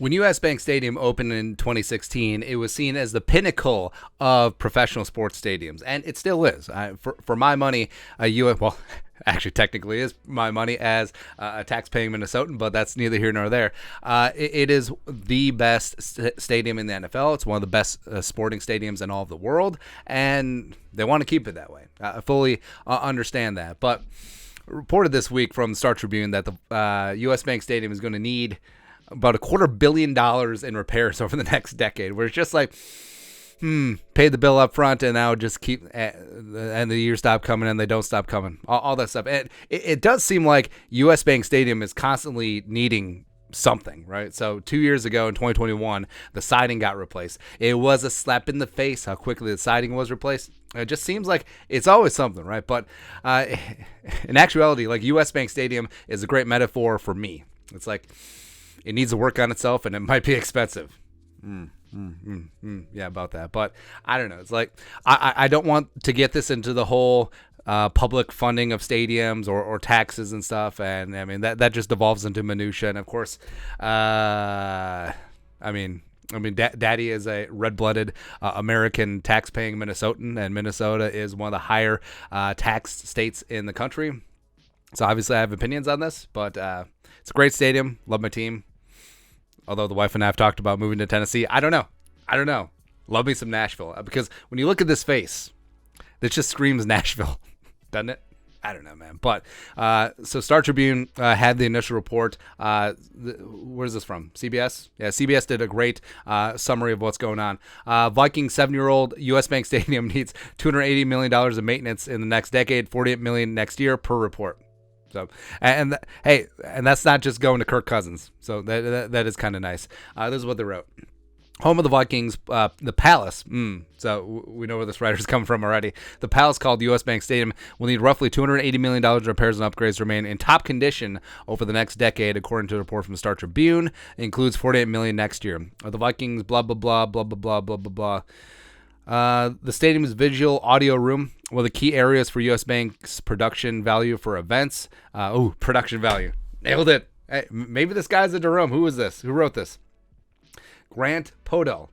When US Bank Stadium opened in 2016, it was seen as the pinnacle of professional sports stadiums, and it still is. For my money, well, actually technically is my money as a tax-paying Minnesotan, but that's neither here nor there. It is the best stadium in the NFL. It's one of the best sporting stadiums in all of the world, and they want to keep it that way. I fully understand that, but reported this week from the Star Tribune that the US Bank Stadium is going to need about $250 million in repairs over the next decade, where it's just like, pay the bill up front and now just keep, and the years stop coming and they don't stop coming, all that stuff. And it does seem like US Bank Stadium is constantly needing something, right? So 2 years ago in 2021, the siding got replaced. It was a slap in the face how quickly the siding was replaced. It just seems like it's always something, right? But in actuality, like US Bank Stadium is a great metaphor for me. It's like, it needs to work on itself, and it might be expensive. Yeah, about that. But I don't know. It's like I don't want to get this into the whole public funding of stadiums or taxes and stuff. And I mean that just devolves into minutia. And of course, I mean, Daddy is a red-blooded American tax-paying Minnesotan, and Minnesota is one of the higher taxed states in the country. So obviously I have opinions on this, but it's a great stadium. Love my team. Although the wife and I have talked about moving to Tennessee. I don't know. Love me some Nashville. Because when you look at this face, this just screams Nashville, doesn't it? I don't know, man. But so Star Tribune had the initial report. Where's this from? CBS? Yeah, CBS did a great summary of what's going on. Vikings 7-year-old US Bank Stadium needs $280 million in maintenance in the next decade, $48 million next year per report. So, and that's not just going to Kirk Cousins. So that is kind of nice. This is what they wrote. Home of the Vikings, the Palace. So we know where this writer's coming from already. The Palace, called US Bank Stadium, will need roughly $280 million in repairs and upgrades to remain in top condition over the next decade, according to a report from the Star Tribune. It includes $48 million next year. The Vikings, blah, blah, blah, blah, blah, blah, blah, blah, blah. The stadium's visual audio room, one of the key areas for US Bank's production value for events. Production value. Nailed it. Hey, maybe this guy's a JEROME. Who is this? Who wrote this? Garrett Podell.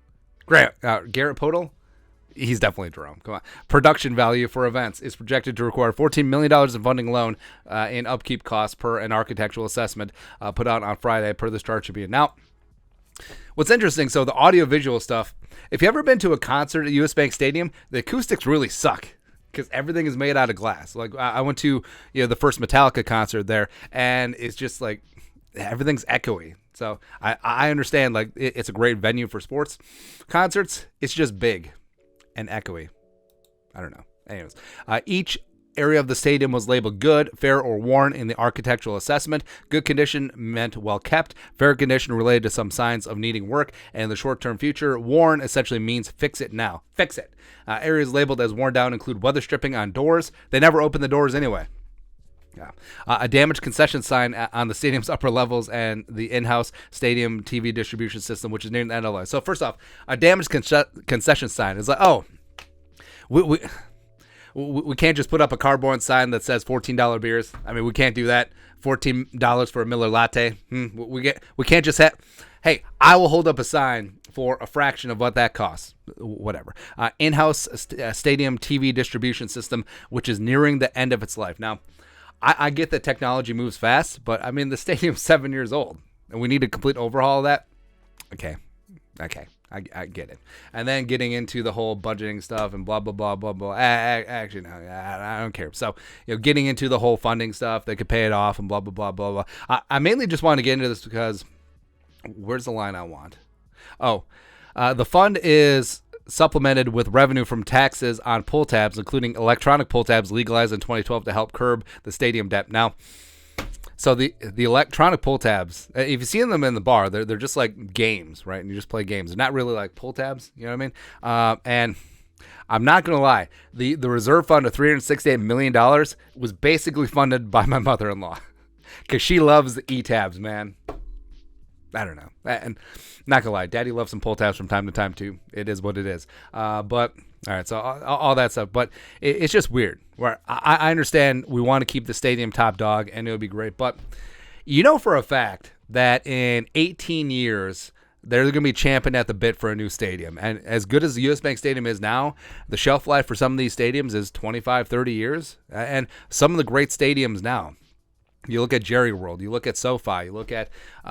He's definitely JEROME. Come on. Production value for events is projected to require $14 million in funding alone in upkeep costs per an architectural assessment put out on Friday per the Star Tribune. Now, what's interesting, so the audio-visual stuff, if you've ever been to a concert at US Bank Stadium, the acoustics really suck because everything is made out of glass. Like, I went to the first Metallica concert there, and it's just like everything's echoey. So I understand, like, it's a great venue for sports concerts. It's just big and echoey. I don't know. Anyways, each area of the stadium was labeled good, fair, or worn in the architectural assessment. Good condition meant well kept. Fair condition related to some signs of needing work. And in the short-term future, worn essentially means fix it now. Fix it. Areas labeled as worn down include weather stripping on doors. They never open the doors anyway. Yeah. A damaged concession sign on the stadium's upper levels and the in-house stadium TV distribution system, which is near the end of life. So first off, a damaged concession sign is like, we can't just put up a cardboard sign that says $14 beers. I mean, we can't do that. $14 for a Miller latte. We can't just have, hey, I will hold up a sign for a fraction of what that costs. Whatever. In-house stadium TV distribution system, which is nearing the end of its life. Now, I get that technology moves fast, but I mean, the stadium's 7 years old, and we need a complete overhaul of that. Okay. I get it. And then getting into the whole budgeting stuff and blah, blah, blah, blah, blah. Actually, no, I don't care. So, getting into the whole funding stuff, they could pay it off and blah, blah, blah, blah, blah. I mainly just want to get into this because where's the line I want? The fund is supplemented with revenue from taxes on pull tabs, including electronic pull tabs legalized in 2012 to help curb the stadium debt. Now, so the electronic pull tabs, if you see them in the bar, they're just like games, right? And you just play games. They're not really like pull tabs, you know what I mean? And I'm not going to lie, the reserve fund of $368 million was basically funded by my mother-in-law because she loves the e-tabs, man. I don't know. And not going to lie, Daddy loves some pull tabs from time to time too. It is what it is. But all right, so all that stuff. But it's just weird. Where I understand we want to keep the stadium top dog, and it would be great. But for a fact that in 18 years, they're going to be champing at the bit for a new stadium. And as good as the U.S. Bank Stadium is now, the shelf life for some of these stadiums is 25, 30 years. And some of the great stadiums now, you look at Jerry World, you look at SoFi, you look at the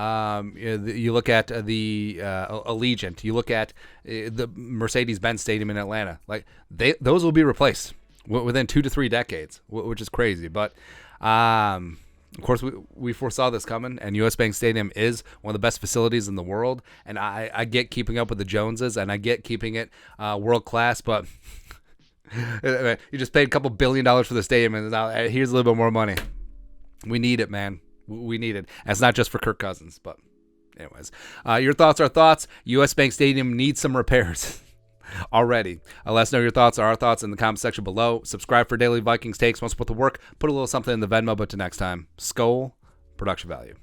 Allegiant, you look at the Mercedes-Benz Stadium in Atlanta. Like those will be replaced within 2 to 3 decades, which is crazy. But of course, we foresaw this coming, and U.S. Bank Stadium is one of the best facilities in the world. And I get keeping up with the Joneses, and I get keeping it world class, but you just paid a couple $1 billion for the stadium, and now here's a little bit more money. We need it, man. We need it. And it's not just for Kirk Cousins, but anyways. Your thoughts are thoughts. U.S. Bank Stadium needs some repairs already. Let us know your thoughts or our thoughts in the comment section below. Subscribe for daily Vikings takes. Once put the work, put a little something in the Venmo. But to next time, Skol, production value.